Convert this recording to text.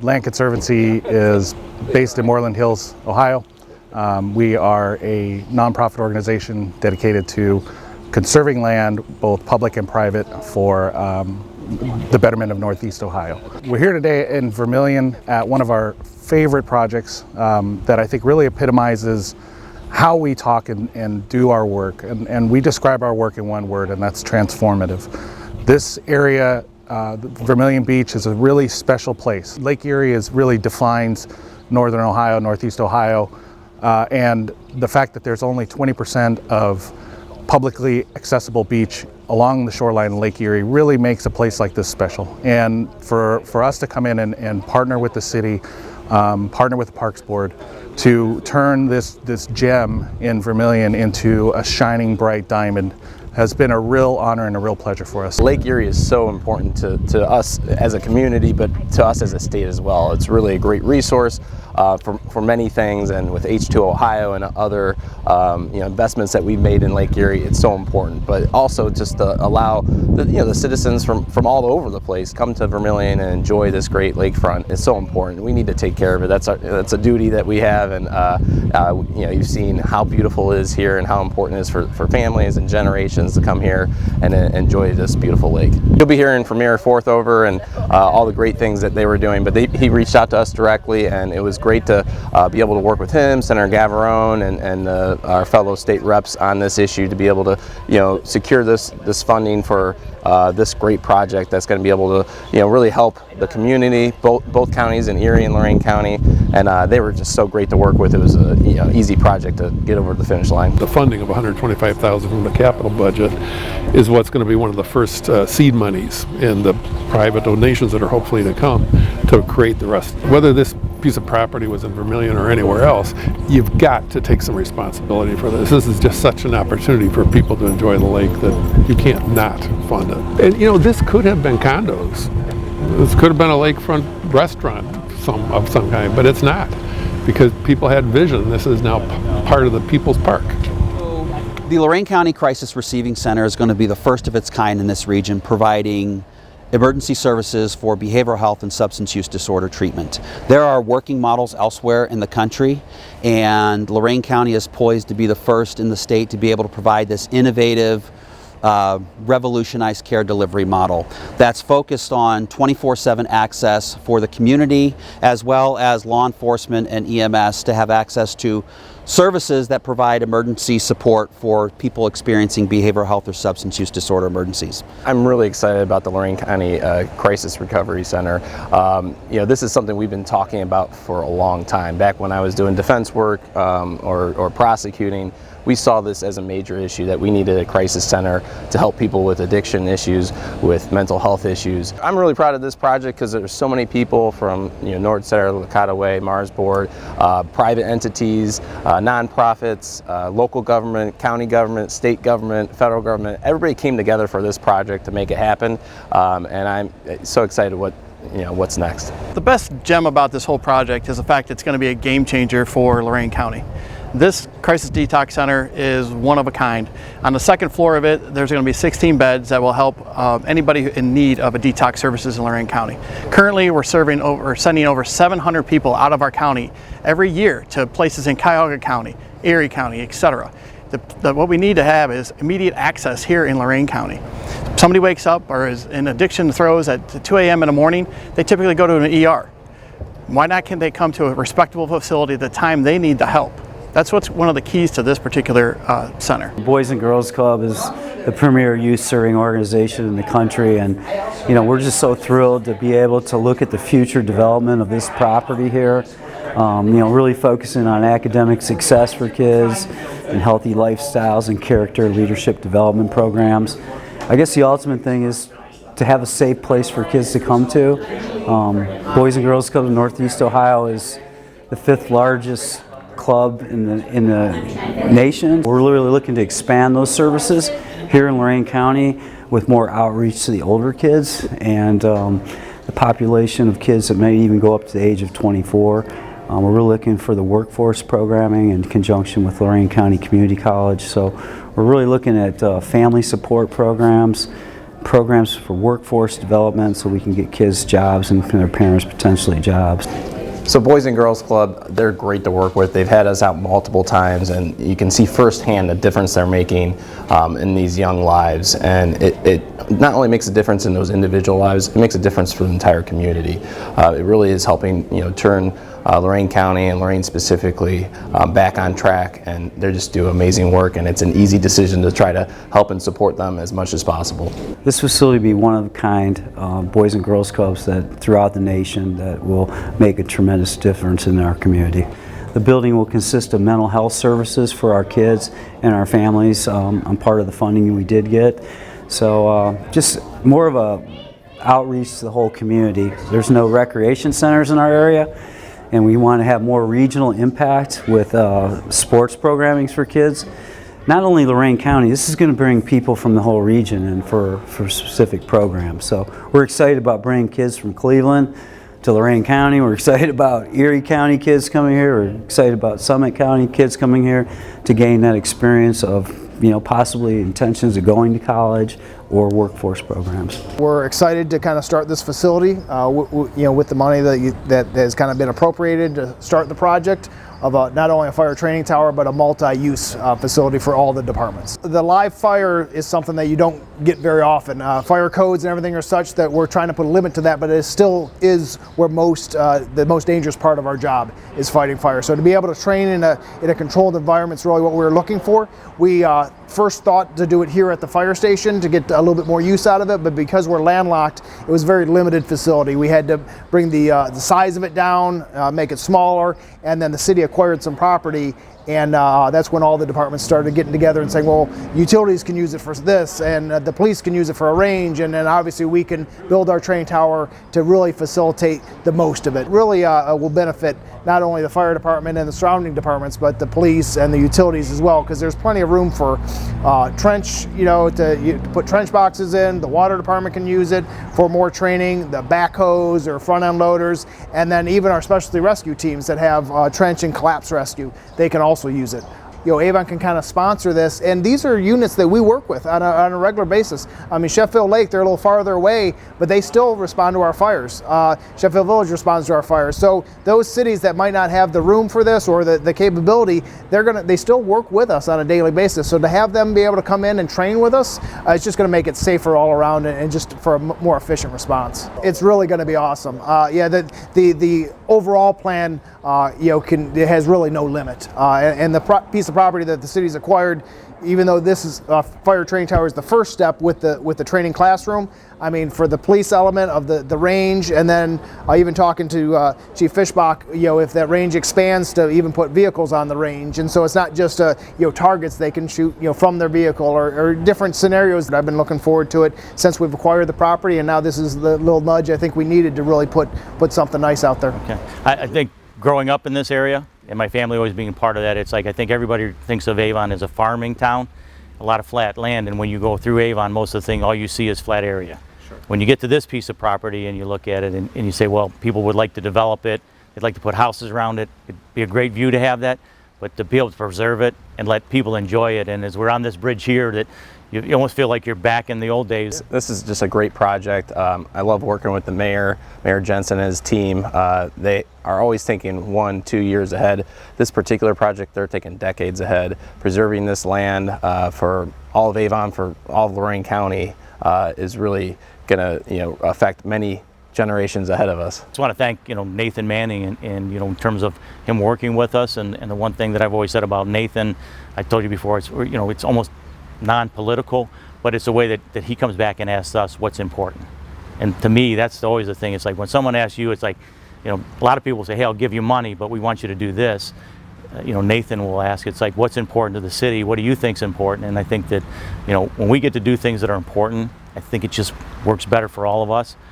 Land Conservancy is based in Moreland Hills, Ohio. We are a nonprofit organization dedicated to conserving land, both public and private, for the betterment of Northeast Ohio. We're here today in Vermillion at one of our favorite projects that I think really epitomizes how we talk and do our work. And we describe our work in one word, and that's transformative. This area, Vermillion Beach, is a really special place. Lake Erie really defines Northern Ohio, Northeast Ohio, and the fact that there's only 20% of publicly accessible beach along the shoreline of Lake Erie really makes a place like this special. And for us to come in and partner with the city, partner with the Parks Board to turn this gem in Vermillion into a shining bright diamond has been a real honor and a real pleasure for us. Lake Erie is so important to us as a community, but to us as a state as well. It's really a great resource for many things, and with H2 Ohio and other investments that we've made in Lake Erie, it's so important. But also just to allow the citizens from all over the place come to Vermillion and enjoy this great lakefront is so important. We need to take care of it. That's a duty that we have, and you've seen how beautiful it is here and how important it is for families and generations to come here and enjoy this beautiful lake. You'll be hearing from Mayor Forthover and all the great things that they were doing, but he reached out to us directly, and it was great to be able to work with him, Senator Gavarone, and our fellow state reps on this issue to be able to secure this funding for this great project that's going to be able to really help the community, both counties in Erie and Lorain County, and they were just so great to work with. It was an easy project to get over the finish line. The funding of $125,000 from the capital budget is what's going to be one of the first seed monies in the private donations that are hopefully to come to create the rest. Whether this piece of property was in Vermillion or anywhere else, you've got to take some responsibility for this. This is just such an opportunity for people to enjoy the lake that you can't not fund it. And this could have been condos. This could have been a lakefront restaurant of some kind, but it's not, because people had vision. This is now part of the People's Park. The Lorain County Crisis Receiving Center is going to be the first of its kind in this region, providing emergency services for behavioral health and substance use disorder treatment. There are working models elsewhere in the country, and Lorain County is poised to be the first in the state to be able to provide this innovative, revolutionized care delivery model that's focused on 24/7 access for the community, as well as law enforcement and EMS to have access to services that provide emergency support for people experiencing behavioral health or substance use disorder emergencies. I'm really excited about the Lorain County Crisis Recovery Center. This is something we've been talking about for a long time. Back when I was doing defense work or prosecuting, we saw this as a major issue, that we needed a crisis center to help people with addiction issues, with mental health issues. I'm really proud of this project because there's so many people from North Center, Lakota Way, Mars Board, private entities, nonprofits, local government, county government, state government, federal government. Everybody came together for this project to make it happen, and I'm so excited what's next. The best gem about this whole project is the fact that it's going to be a game changer for Lorain County. This Crisis Detox Center is one of a kind. On the second floor of it, there's going to be 16 beds that will help anybody in need of a detox services in Lorain County. Currently, we're sending over 700 people out of our county every year to places in Cuyahoga County, Erie County, etc. What we need to have is immediate access here in Lorain County. If somebody wakes up or is in addiction throes at 2 a.m. in the morning, they typically go to an ER. Why not can they come to a respectable facility at the time they need the help? That's what's one of the keys to this particular center. Boys and Girls Club is the premier youth serving organization in the country, and we're just so thrilled to be able to look at the future development of this property here. Really focusing on academic success for kids and healthy lifestyles and character leadership development programs. I guess the ultimate thing is to have a safe place for kids to come to. Boys and Girls Club of Northeast Ohio is the 5th largest club in the nation. We're really looking to expand those services here in Lorain County with more outreach to the older kids and the population of kids that may even go up to the age of 24. We're really looking for the workforce programming in conjunction with Lorain County Community College. So we're really looking at family support programs, programs for workforce development so we can get kids jobs and their parents potentially jobs. So Boys and Girls Club, they're great to work with. They've had us out multiple times, and you can see firsthand the difference they're making in these young lives. And it not only makes a difference in those individual lives, it makes a difference for the entire community. It really is helping, turn Lorain County and Lorain specifically back on track, and they just do amazing work, and it's an easy decision to try to help and support them as much as possible. This facility will be one of a kind Boys and Girls Clubs that throughout the nation that will make a tremendous difference in our community. The building will consist of mental health services for our kids and our families on part of the funding we did get. So just more of a outreach to the whole community. There's no recreation centers in our area, and we want to have more regional impact with sports programming for kids. Not only Lorain County, this is going to bring people from the whole region and for specific programs. So we're excited about bringing kids from Cleveland to Lorain County. We're excited about Erie County kids coming here. We're excited about Summit County kids coming here to gain that experience of possibly intentions of going to college or workforce programs. We're excited to kind of start this facility with the money that has kind of been appropriated to start the project of not only a fire training tower but a multi-use facility for all the departments. The live fire is something that you don't get very often. Fire codes and everything are such that we're trying to put a limit to that, but it still is where the most dangerous part of our job is fighting fire. So to be able to train in a controlled environment is really what we're looking for. We first thought to do it here at the fire station to get a little bit more use out of it, but because we're landlocked, it was a very limited facility. We had to bring the size of it down, make it smaller, and then the city acquired some property, and that's when all the departments started getting together and saying, well, utilities can use it for this, and the police can use it for a range, and then obviously we can build our training tower to really facilitate the most of it. Really will benefit not only the fire department and the surrounding departments, but the police and the utilities as well, because there's plenty of room for trench, to put trench boxes in. The water department can use it for more training, the backhoes or front end loaders, and then even our specialty rescue teams that have trench and collapse rescue, they can also use it. Avon can kind of sponsor this, and these are units that we work with on a regular basis. I mean, Sheffield Lake, they're a little farther away, but they still respond to our fires. Sheffield Village responds to our fires. So those cities that might not have the room for this or the capability, they still work with us on a daily basis. So to have them be able to come in and train with us, it's just going to make it safer all around and just for a more efficient response. It's really going to be awesome. The overall plan, it has really no limit, and the piece of property that the city's acquired, even though this is fire training tower is the first step with the training classroom. I mean, for the police element of the range, and then even talking to Chief Fishbach, if that range expands to even put vehicles on the range, and so it's not just targets they can shoot from their vehicle or different scenarios. I've been looking forward to it since we've acquired the property, and now this is the little nudge I think we needed to really put something nice out there. Okay. I think growing up in this area, and my family always being part of that, it's like I think everybody thinks of Avon as a farming town, a lot of flat land, and when you go through Avon, most of the thing, all you see is flat area. Sure. When you get to this piece of property and you look at it and you say, well, people would like to develop it, they'd like to put houses around it, it'd be a great view to have that, but to be able to preserve it and let people enjoy it, and as we're on this bridge here, that you almost feel like you're back in the old days. This is just a great project. I love working with the Mayor Jensen and his team. They are always thinking 1-2 years ahead. This particular project, they're thinking decades ahead. Preserving this land for all of Avon, for all of Lorain County, is really going to affect many generations ahead of us. I just want to thank Nathan Manning and in terms of him working with us, and the one thing that I've always said about Nathan, I told you before, it's almost non-political, but it's a way that he comes back and asks us what's important. And to me, that's always the thing. It's like when someone asks you, it's like, a lot of people say, hey, I'll give you money, but we want you to do this. Nathan will ask, it's like, what's important to the city? What do you think's important? And I think that, when we get to do things that are important, I think it just works better for all of us.